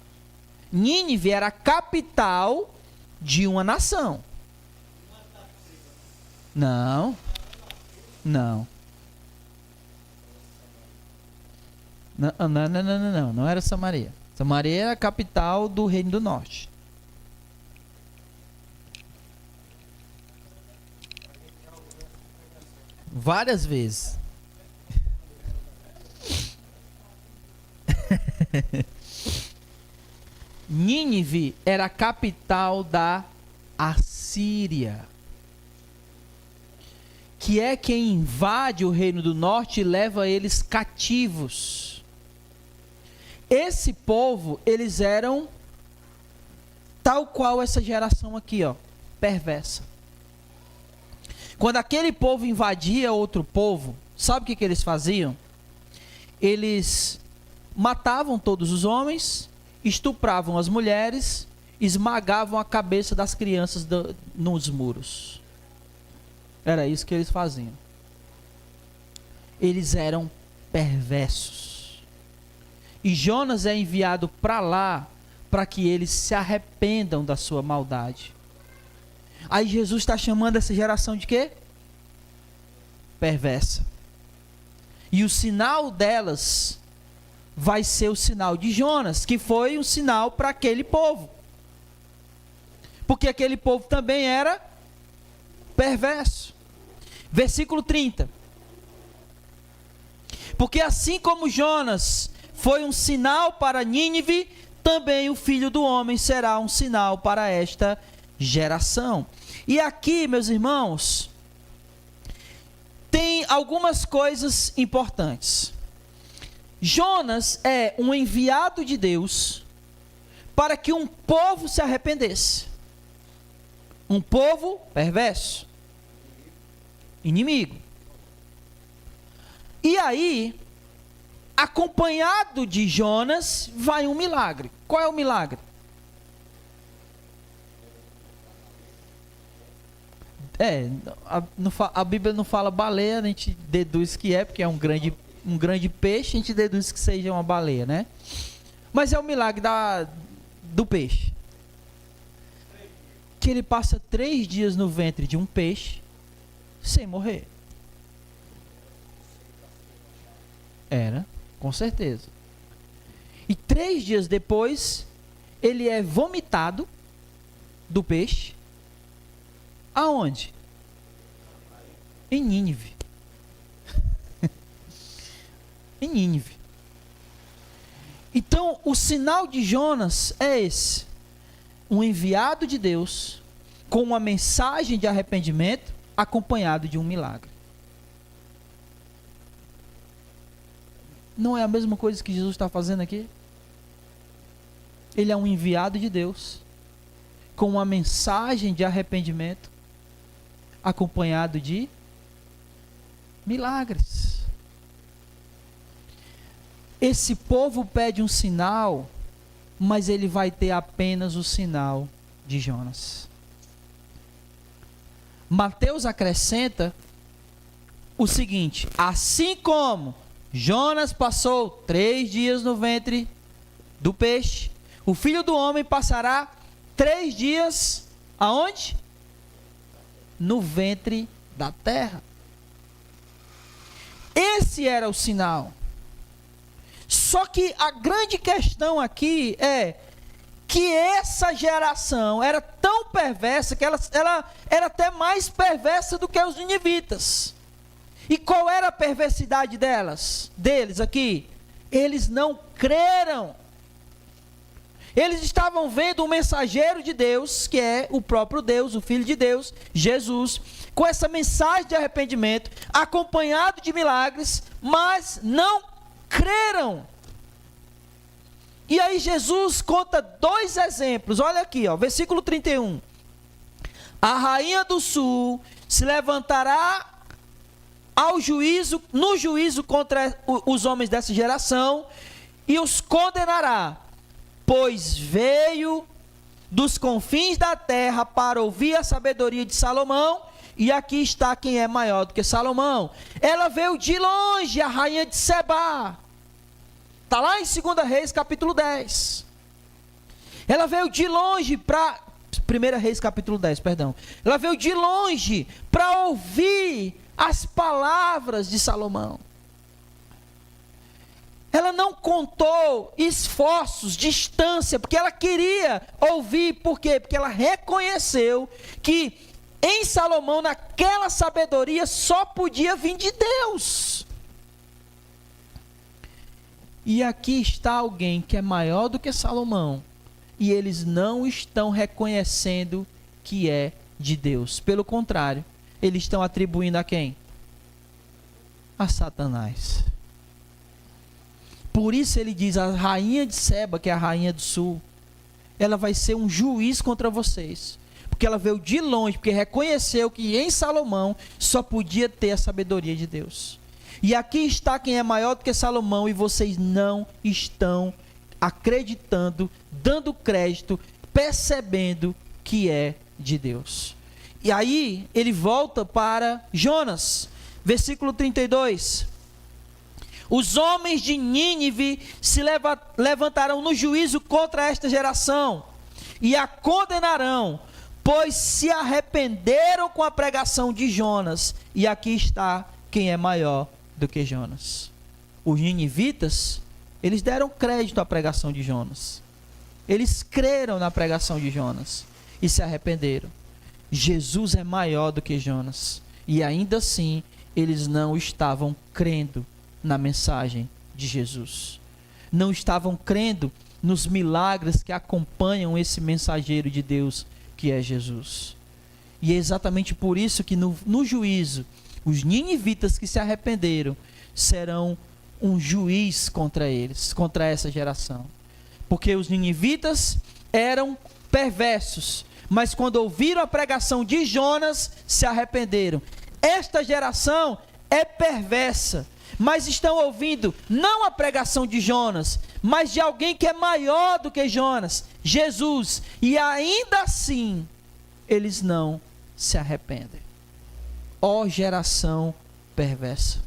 Nínive era a capital de uma nação. Não. Não era Samaria. Samaria era a capital do Reino do Norte. Várias vezes. Nínive era a capital da Assíria, que é quem invade o Reino do Norte e leva eles cativos. Esse povo, eles eram tal qual essa geração aqui, ó, perversa. Quando aquele povo invadia outro povo, sabe o que eles faziam? Eles matavam todos os homens, estupravam as mulheres, esmagavam a cabeça das crianças nos muros. Era isso que eles faziam. Eles eram perversos. E Jonas é enviado para lá para que eles se arrependam da sua maldade. Aí Jesus está chamando essa geração de quê? Perversa. E o sinal delas vai ser o sinal de Jonas, que foi um sinal para aquele povo. Porque aquele povo também era perverso. Versículo 30. Porque assim como Jonas foi um sinal para Nínive, também o Filho do Homem será um sinal para esta geração. E aqui, meus irmãos, tem algumas coisas importantes. Jonas é um enviado de Deus para que um povo se arrependesse. Um povo perverso, inimigo. E aí, acompanhado de Jonas, vai um milagre. Qual é o milagre? A Bíblia não fala baleia, a gente deduz que é, porque é um grande peixe, a gente deduz que seja uma baleia, né? Mas é o milagre do peixe. Que ele passa 3 dias no ventre de um peixe, sem morrer. Era, com certeza. E 3 dias depois, ele é vomitado do peixe. Aonde? Em Nínive. Em Nínive. Então, o sinal de Jonas é esse. Um enviado de Deus com uma mensagem de arrependimento acompanhado de um milagre. Não é a mesma coisa que Jesus está fazendo aqui? Ele é um enviado de Deus com uma mensagem de arrependimento acompanhado de milagres. Esse povo pede um sinal, mas ele vai ter apenas o sinal de Jonas. Mateus acrescenta o seguinte: assim como Jonas passou 3 dias no ventre do peixe, o Filho do Homem passará 3 dias aonde? No ventre da terra. Esse era o sinal. Só que a grande questão aqui é que essa geração era tão perversa que ela era até mais perversa do que os ninivitas. E qual era a perversidade deles aqui? Eles não creram. Eles estavam vendo o mensageiro de Deus, que é o próprio Deus, o Filho de Deus, Jesus, com essa mensagem de arrependimento, acompanhado de milagres, mas não creram. E aí Jesus conta 2 exemplos. Olha aqui, ó, versículo 31. A rainha do sul se levantará no juízo contra os homens dessa geração e os condenará, pois veio dos confins da terra para ouvir a sabedoria de Salomão, e aqui está quem é maior do que Salomão. Ela veio de longe, a rainha de Sebá. Está lá em 2 Reis, capítulo 10. Ela veio de longe para... 1 Reis, capítulo 10, perdão. Ela veio de longe para ouvir as palavras de Salomão. Ela não contou esforços, distância, porque ela queria ouvir. Por quê? Porque ela reconheceu que em Salomão, naquela sabedoria, só podia vir de Deus. E aqui está alguém que é maior do que Salomão, e eles não estão reconhecendo que é de Deus. Pelo contrário, eles estão atribuindo a quem? A Satanás. Por isso ele diz, a rainha de Seba, que é a rainha do sul, ela vai ser um juiz contra vocês. Porque ela veio de longe, porque reconheceu que em Salomão só podia ter a sabedoria de Deus. E aqui está quem é maior do que Salomão, e vocês não estão acreditando, dando crédito, percebendo que é de Deus. E aí ele volta para Jonas, versículo 32. Os homens de Nínive se levantarão no juízo contra esta geração e a condenarão, pois se arrependeram com a pregação de Jonas. E aqui está quem é maior do que Jonas. Os ninivitas, eles deram crédito à pregação de Jonas. Eles creram na pregação de Jonas e se arrependeram. Jesus é maior do que Jonas. E ainda assim, eles não estavam crendo na mensagem de Jesus. Não estavam crendo nos milagres que acompanham esse mensageiro de Deus, que é Jesus. E é exatamente por isso que no juízo, os ninivitas que se arrependeram serão um juiz contra eles, contra essa geração. Porque os ninivitas eram perversos, mas quando ouviram a pregação de Jonas, se arrependeram. Esta geração é perversa, mas estão ouvindo não a pregação de Jonas, mas de alguém que é maior do que Jonas, Jesus, e ainda assim eles não se arrependem. Ó geração perversa.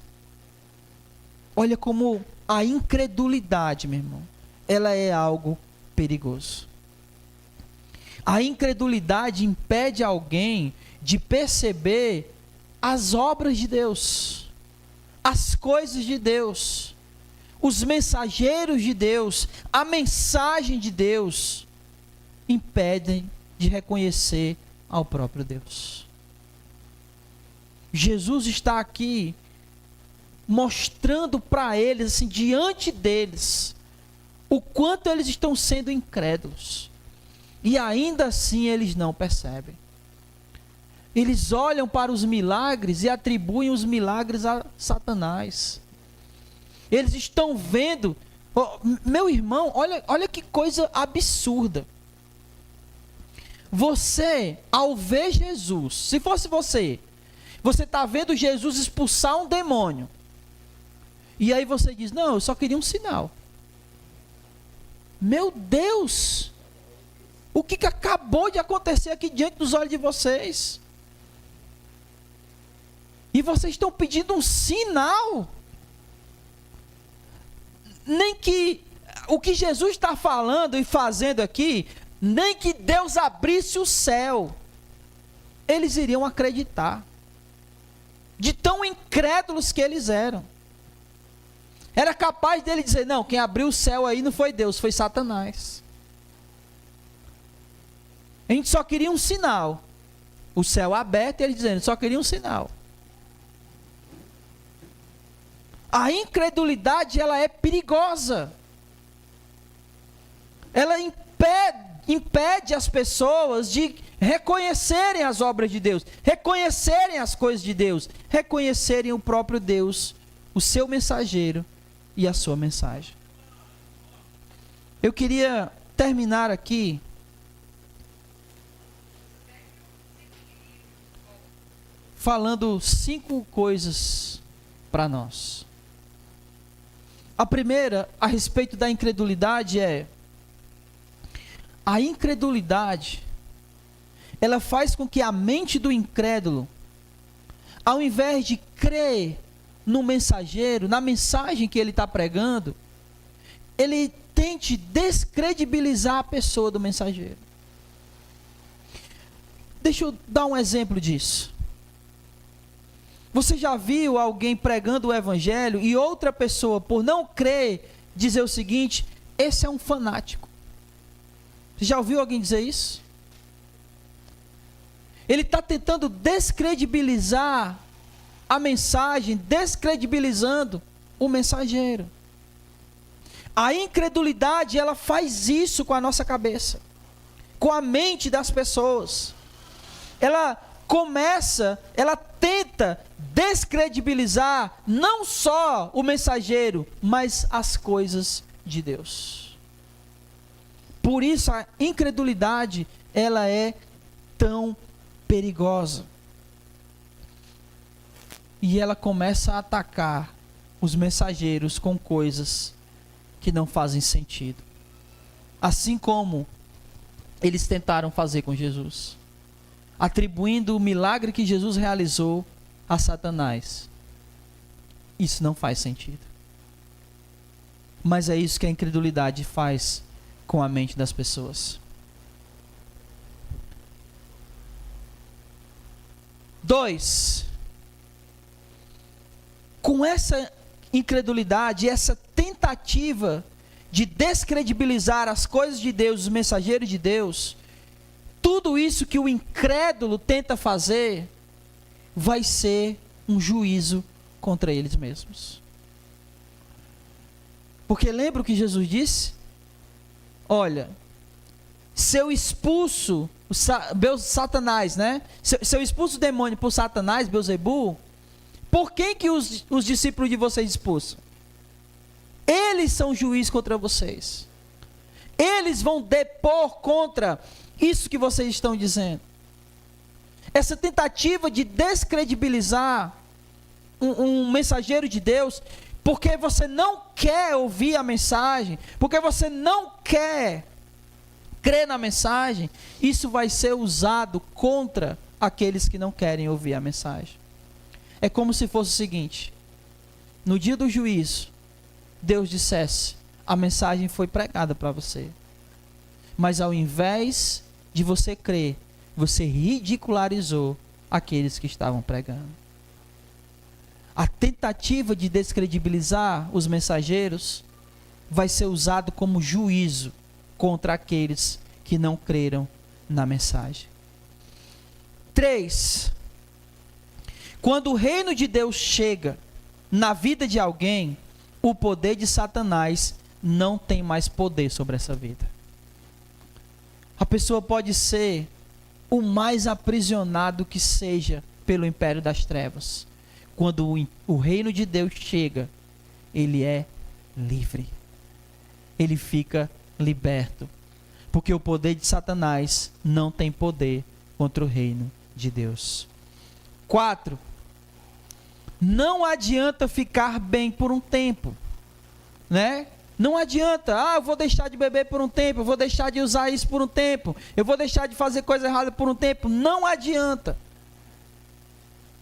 Olha como a incredulidade, meu irmão, ela é algo perigoso. A incredulidade impede alguém de perceber as obras de Deus, as coisas de Deus, os mensageiros de Deus, a mensagem de Deus, impedem de reconhecer ao próprio Deus. Jesus está aqui mostrando para eles, assim, diante deles, o quanto eles estão sendo incrédulos. E ainda assim eles não percebem. Eles olham para os milagres e atribuem os milagres a Satanás. Eles estão vendo, meu irmão, olha que coisa absurda. Você, ao ver Jesus, se fosse você está vendo Jesus expulsar um demônio. E aí você diz, não, eu só queria um sinal. Meu Deus! O que acabou de acontecer aqui diante dos olhos de vocês? E vocês estão pedindo um sinal? Nem que o que Jesus está falando e fazendo aqui, nem que Deus abrisse o céu, eles iriam acreditar. De tão incrédulos que eles eram. Era capaz dele dizer, não, quem abriu o céu aí não foi Deus, foi Satanás. A gente só queria um sinal. O céu aberto e ele dizendo, só queria um sinal. A incredulidade, ela é perigosa. Ela impede as pessoas de reconhecerem as obras de Deus, reconhecerem as coisas de Deus, reconhecerem o próprio Deus, o seu mensageiro e a sua mensagem. Eu queria terminar aqui falando 5 coisas para nós. A primeira, a respeito da incredulidade, é a incredulidade, ela faz com que a mente do incrédulo, ao invés de crer no mensageiro, na mensagem que ele está pregando, ele tente descredibilizar a pessoa do mensageiro. Deixa eu dar um exemplo disso. Você já viu alguém pregando o evangelho e outra pessoa, por não crer, dizer o seguinte: esse é um fanático? Você já ouviu alguém dizer isso? Ele está tentando descredibilizar a mensagem, descredibilizando o mensageiro. A incredulidade, ela faz isso com a nossa cabeça, com a mente das pessoas. Ela tenta descredibilizar não só o mensageiro, mas as coisas de Deus. Por isso a incredulidade, ela é tão perigosa. E ela começa a atacar os mensageiros com coisas que não fazem sentido. Assim como eles tentaram fazer com Jesus, atribuindo o milagre que Jesus realizou a Satanás. Isso não faz sentido. Mas é isso que a incredulidade faz com a mente das pessoas. 2. Com essa incredulidade, essa tentativa de descredibilizar as coisas de Deus, os mensageiros de Deus, tudo isso que o incrédulo tenta fazer, vai ser um juízo contra eles mesmos. Porque lembra o que Jesus disse? Olha, se eu expulso Satanás, né? Se eu expulso o demônio por Satanás, Beelzebul, por quem que os discípulos de vocês expulsam? Eles são juiz contra vocês. Eles vão depor contra isso que vocês estão dizendo. Essa tentativa de descredibilizar um mensageiro de Deus, porque você não quer ouvir a mensagem, porque você não quer crer na mensagem, isso vai ser usado contra aqueles que não querem ouvir a mensagem. É como se fosse o seguinte: no dia do juízo, Deus dissesse: a mensagem foi pregada para você, mas ao invés de você crer, você ridicularizou aqueles que estavam pregando. A tentativa de descredibilizar os mensageiros vai ser usado como juízo contra aqueles que não creram na mensagem. 3. Quando o reino de Deus chega na vida de alguém, o poder de Satanás não tem mais poder sobre essa vida. A pessoa pode ser o mais aprisionado que seja pelo império das trevas. Quando o reino de Deus chega, ele é livre. Ele fica liberto. Porque o poder de Satanás não tem poder contra o reino de Deus. 4. Não adianta ficar bem por um tempo, né? Não adianta, eu vou deixar de beber por um tempo, eu vou deixar de usar isso por um tempo, eu vou deixar de fazer coisa errada por um tempo. Não adianta.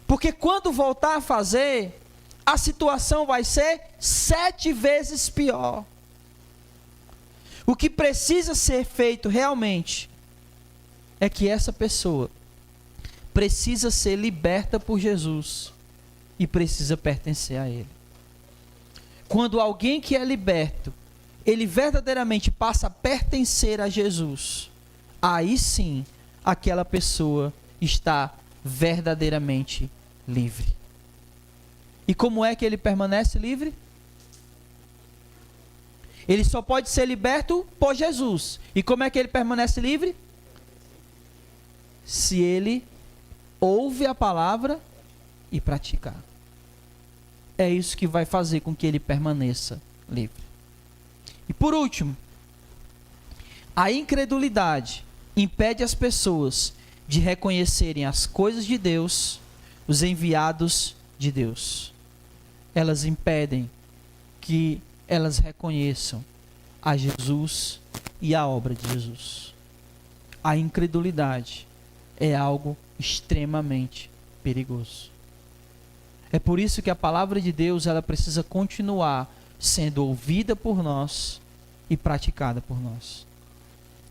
Porque quando voltar a fazer, a situação vai ser 7 vezes pior. O que precisa ser feito realmente é que essa pessoa precisa ser liberta por Jesus e precisa pertencer a Ele. Quando alguém que é liberto, ele verdadeiramente passa a pertencer a Jesus, aí sim, aquela pessoa está verdadeiramente livre. E como é que ele permanece livre? Ele só pode ser liberto por Jesus. E como é que ele permanece livre? Se ele ouve a palavra e praticar. É isso que vai fazer com que ele permaneça livre. E por último, a incredulidade impede as pessoas de reconhecerem as coisas de Deus, os enviados de Deus. Elas impedem que elas reconheçam a Jesus e a obra de Jesus. A incredulidade é algo extremamente perigoso. É por isso que a palavra de Deus, ela precisa continuar sendo ouvida por nós e praticada por nós,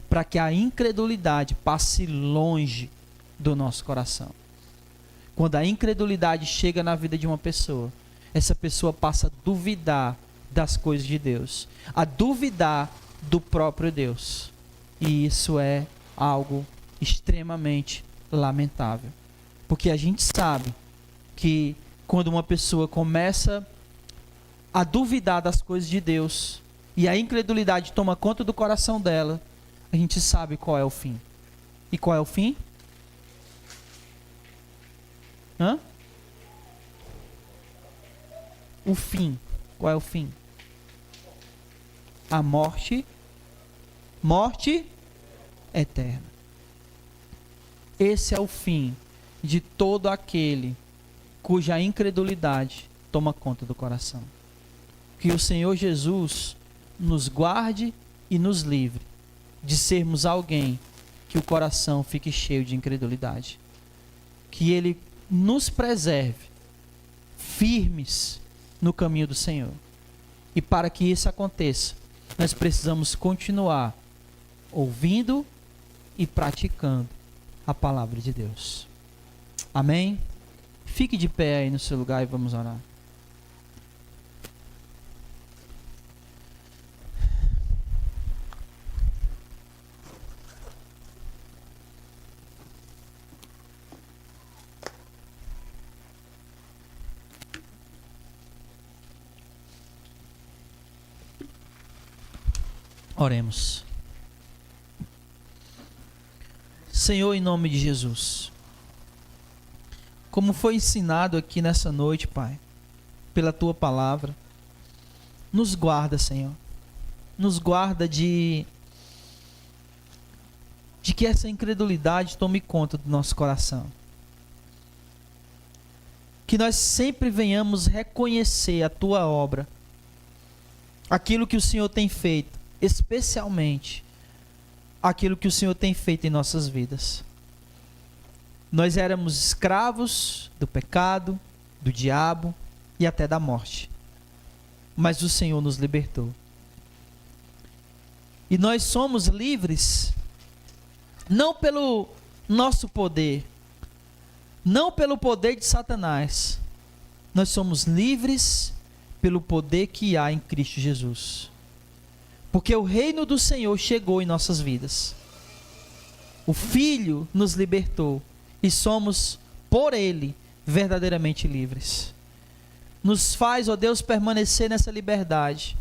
para que a incredulidade passe longe do nosso coração. Quando a incredulidade chega na vida de uma pessoa, essa pessoa passa a duvidar das coisas de Deus, a duvidar do próprio Deus. E isso é algo extremamente lamentável. Porque a gente sabe que quando uma pessoa começa a duvidar das coisas de Deus e a incredulidade toma conta do coração dela, a gente sabe qual é o fim. E qual é o fim? O fim. Qual é o fim? A morte eterna. Esse é o fim de todo aquele cuja incredulidade toma conta do coração. Que o Senhor Jesus nos guarde e nos livre de sermos alguém que o coração fique cheio de incredulidade. Que Ele nos preserve firmes no caminho do Senhor. E para que isso aconteça, nós precisamos continuar ouvindo e praticando a palavra de Deus. Amém? Fique de pé aí no seu lugar e vamos orar. Oremos. Senhor, em nome de Jesus, como foi ensinado aqui nessa noite, Pai, pela Tua palavra, nos guarda, Senhor. Nos guarda de que essa incredulidade tome conta do nosso coração. Que nós sempre venhamos reconhecer a Tua obra, aquilo que o Senhor tem feito, especialmente aquilo que o Senhor tem feito em nossas vidas. Nós éramos escravos do pecado, do diabo e até da morte. Mas o Senhor nos libertou. E nós somos livres, não pelo nosso poder, não pelo poder de Satanás. Nós somos livres pelo poder que há em Cristo Jesus. Porque o reino do Senhor chegou em nossas vidas. O Filho nos libertou e somos, por Ele, verdadeiramente livres. Nos faz, ó Deus, permanecer nessa liberdade.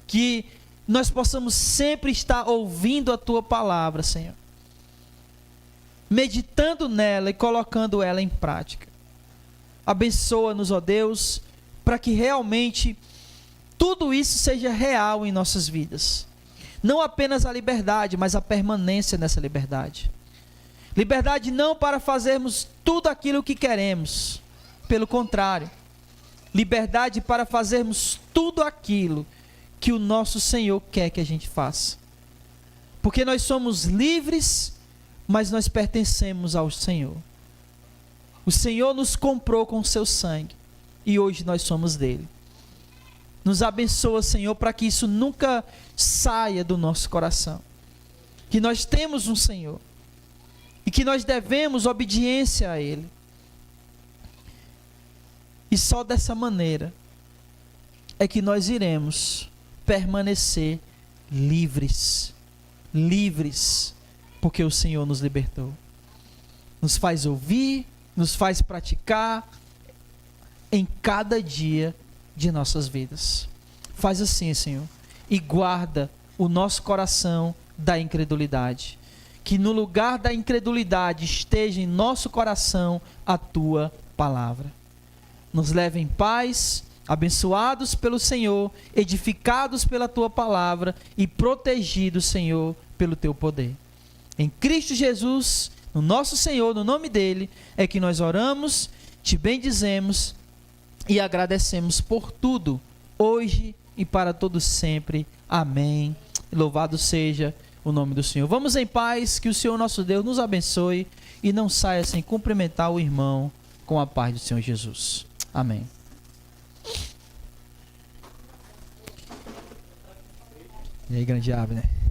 Que nós possamos sempre estar ouvindo a Tua palavra, Senhor. Meditando nela e colocando ela em prática. Abençoa-nos, ó Deus, para que realmente tudo isso seja real em nossas vidas. Não apenas a liberdade, mas a permanência nessa liberdade. Liberdade não para fazermos tudo aquilo que queremos. Pelo contrário. Liberdade para fazermos tudo aquilo que o nosso Senhor quer que a gente faça. Porque nós somos livres, mas nós pertencemos ao Senhor. O Senhor nos comprou com o seu sangue. E hoje nós somos dele. Nos abençoa, Senhor, para que isso nunca saia do nosso coração. Que nós temos um Senhor. E que nós devemos obediência a Ele. E só dessa maneira é que nós iremos permanecer livres. Livres. Porque o Senhor nos libertou. Nos faz ouvir, nos faz praticar em cada dia de nossas vidas. Faz assim, Senhor, e guarda o nosso coração da incredulidade. Que no lugar da incredulidade esteja em nosso coração a Tua palavra. Nos leve em paz, abençoados pelo Senhor, edificados pela Tua palavra e protegidos, Senhor, pelo Teu poder. Em Cristo Jesus, no nosso Senhor, no nome dEle, é que nós oramos, Te bendizemos e agradecemos por tudo, hoje e para todos sempre. Amém. Louvado seja o nome do Senhor. Vamos em paz, que o Senhor nosso Deus nos abençoe e não saia sem cumprimentar o irmão com a paz do Senhor Jesus. Amém. E aí, grande Abner?